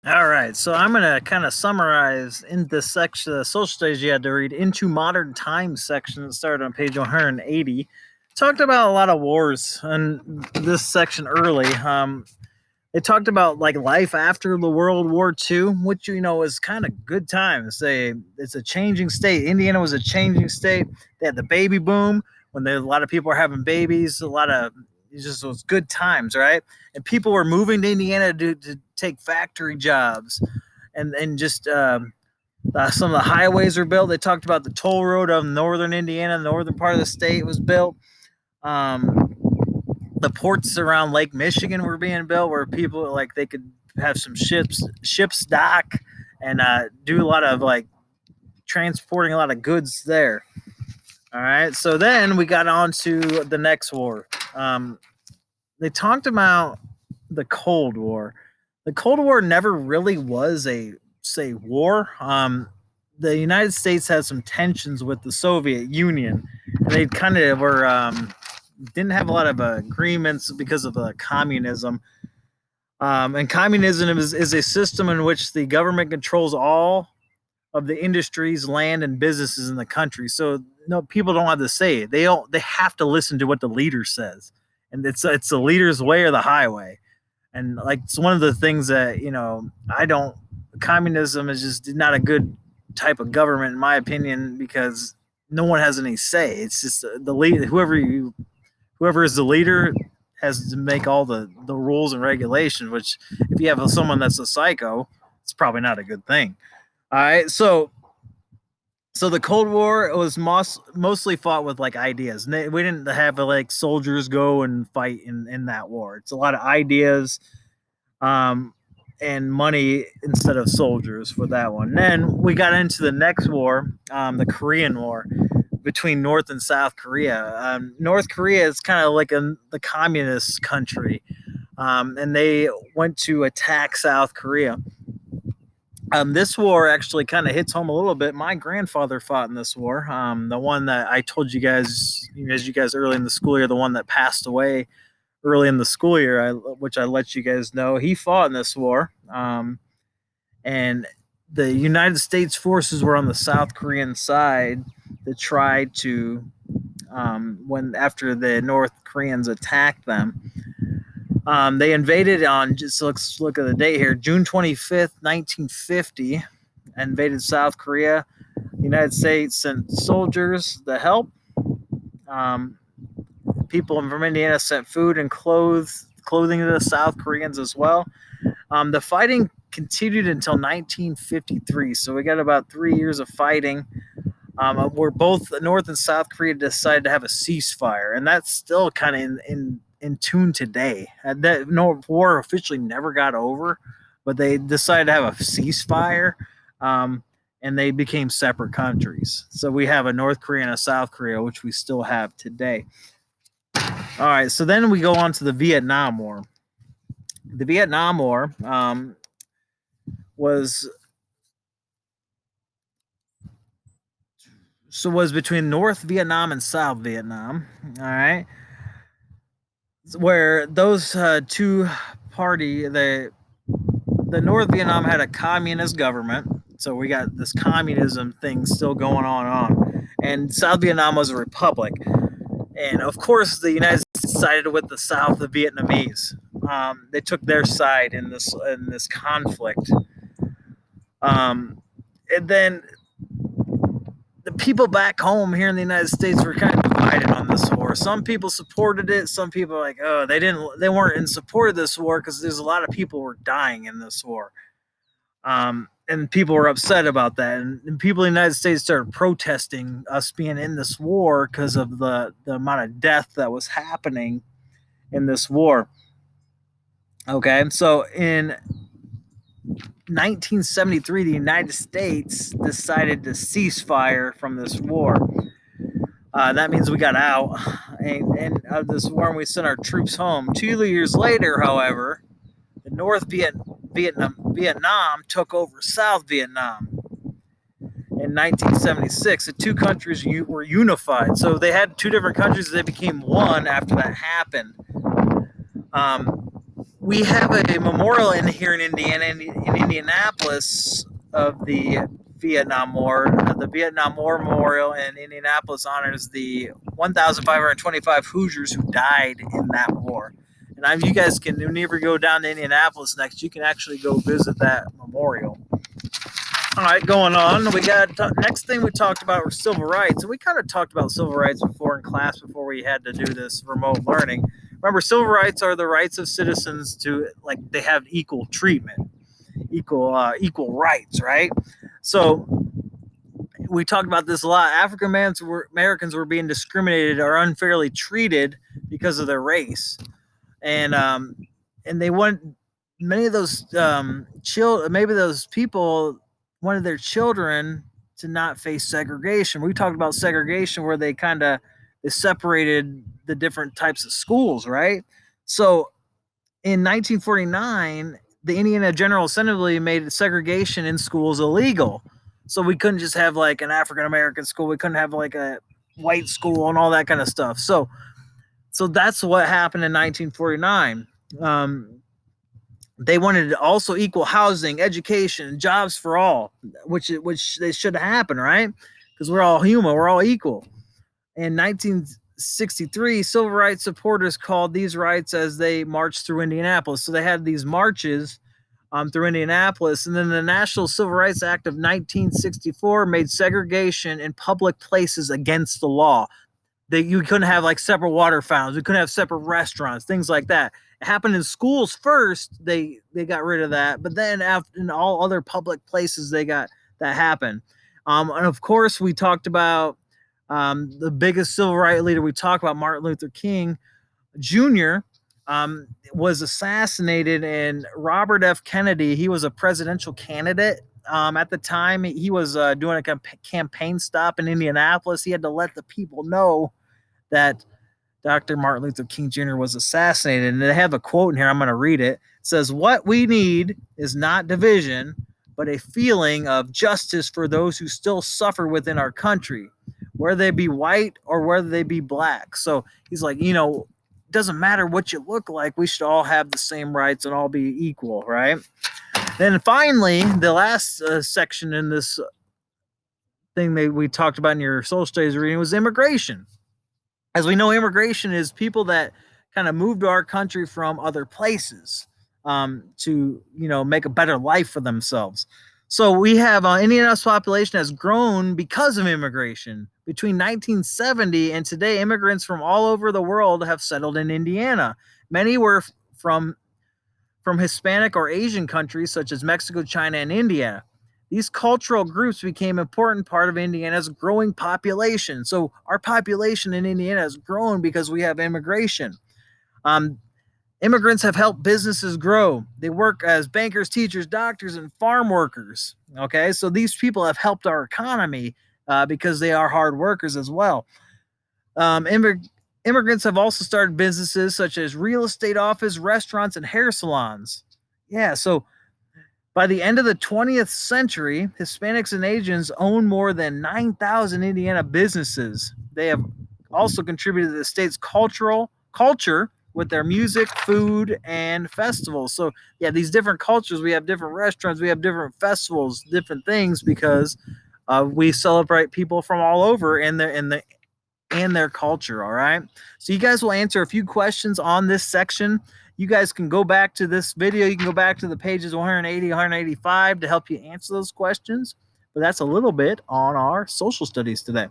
All right, so I'm going to kind of summarize in this section, the social studies you had to read, into modern times section that started on page 180. Talked about a lot of wars in this section early. They talked about like life after the World War II, which is kind of good times. It's a changing state. Indiana was a changing state. They had the baby boom when a lot of people were having babies. A lot of it just was good times, right? And people were moving to Indiana to take factory jobs, and just some of the highways were built. They talked about the toll road of northern Indiana, the northern part of the state was built. Um, the ports around Lake Michigan were being built, where people like they could have some ships dock and do a lot of like transporting a lot of goods there. All right, so then we got on to the next war. Um, they talked about the Cold War. The Cold War never really was a say war. The United States had some tensions with the Soviet Union, and they kind of were didn't have a lot of agreements because of communism. And communism is a system in which the government controls all of the industries, land, and businesses in the country. So no, people don't have to say it. They have to listen to what the leader says, and it's the leader's way or the highway. And like it's one of the things that I don't. Communism is just not a good type of government, in my opinion, because no one has any say. It's just the lead. Whoever is the leader has to make all the rules and regulations. Which, if you have someone that's a psycho, it's probably not a good thing. All right, so the Cold War was mostly fought with like ideas. We didn't have like soldiers go and fight in that war. It's a lot of ideas, um, and money instead of soldiers for that one. Then we got into the next war, the Korean War between North and South Korea. North Korea is kind of like the communist country, and they went to attack South Korea. This war actually kind of hits home a little bit. My grandfather fought in this war. The one that I told you guys early in the school year, the one that passed away early in the school year, which I let you guys know, he fought in this war. And the United States forces were on the South Korean side to try to, when after the North Koreans attacked them, they invaded on, just let's look at the date here, June 25th, 1950, invaded South Korea. The United States sent soldiers to help. Um, People from Indiana sent food and clothing to the South Koreans as well. The fighting continued until 1953, so we got about 3 years of fighting. Where both North and South Korea decided to have a ceasefire, and that's still kind of in tune today. That no war officially never got over, but they decided to have a ceasefire, um, and they became separate countries. So we have a North Korea and a South Korea, which we still have today. All right, so then we go on to the Vietnam War. The Vietnam War was was between North Vietnam and South Vietnam. All right, where those two the North Vietnam had a communist government, so we got this communism thing still going on, and South Vietnam was a republic, and of course the United States sided with the South Vietnamese. They took their side in this conflict, and then the people back home here in the United States were kind of divided on this war. Some people supported it. Some people were like, oh, they weren't in support of this war because there's a lot of people were dying in this war. And people were upset about that. And people in the United States started protesting us being in this war because of the amount of death that was happening in this war. Okay, so in 1973, the United States decided to cease fire from this war. That means we got out and of this war, and we sent our troops home. 2 years later, however, the Vietnam took over South Vietnam in 1976. The two countries were unified, so they had two different countries. They became one after that happened. Um, we have a memorial in here in Indiana, in Indianapolis, of the Vietnam War. The Vietnam War Memorial in Indianapolis honors the 1,525 Hoosiers who died in that war. And you guys can, whenever you go down to Indianapolis next, you can actually go visit that memorial. All right, going on. We got next thing we talked about were civil rights. And we kind of talked about civil rights before in class before we had to do this remote learning. Remember, civil rights are the rights of citizens to, like, they have equal treatment, equal rights, right? So we talked about this a lot. African Americans were being discriminated or unfairly treated because of their race, and they want many of those maybe those people wanted their children to not face segregation. We talked about segregation where they separated the different types of schools, right? So in 1949, the Indiana General Assembly made segregation in schools illegal. So we couldn't just have like an African American school. We couldn't have like a white school and all that kind of stuff. So that's what happened in 1949. They wanted also equal housing, education, jobs for all, which they should happen, right? Because we're all human, we're all equal. In 1963, civil rights supporters called these rights as they marched through Indianapolis. So they had these marches through Indianapolis, and then the National Civil Rights Act of 1964 made segregation in public places against the law. You couldn't have like separate water fountains, we couldn't have separate restaurants, things like that. It happened in schools first. They got rid of that, but then after in all other public places they got that happen. And of course, we talked about the biggest civil rights leader we talked about, Martin Luther King Jr. Was assassinated, and Robert F. Kennedy, he was a presidential candidate at the time. He was doing a campaign stop in Indianapolis. He had to let the people know that Dr. Martin Luther King Jr. was assassinated. And they have a quote in here. I'm going to read it. It says, "What we need is not division, but a feeling of justice for those who still suffer within our country, whether they be white or whether they be black." So he's like, it doesn't matter what you look like. We should all have the same rights and all be equal, right? Then finally, the last section in this thing that we talked about in your social studies reading was immigration. As we know, immigration is people that kind of move to our country from other places to make a better life for themselves. So we have Indiana's population has grown because of immigration. Between 1970 and today, immigrants from all over the world have settled in Indiana. Many were from Hispanic or Asian countries such as Mexico, China, and India. These cultural groups became an important part of Indiana's growing population. So our population in Indiana has grown because we have immigration. Immigrants have helped businesses grow. They work as bankers, teachers, doctors, and farm workers. Okay, so these people have helped our economy because they are hard workers as well. Immigrants have also started businesses such as real estate office, restaurants, and hair salons. Yeah, so by the end of the 20th century, Hispanics and Asians own more than 9,000 Indiana businesses. They have also contributed to the state's culture with their music, food, and festivals. So, yeah, these different cultures, we have different restaurants, we have different festivals, different things because we celebrate people from all over in their culture. All right. So you guys will answer a few questions on this section. You guys can go back to this video. You can go back to the pages 180, 185 to help you answer those questions. But that's a little bit on our social studies today.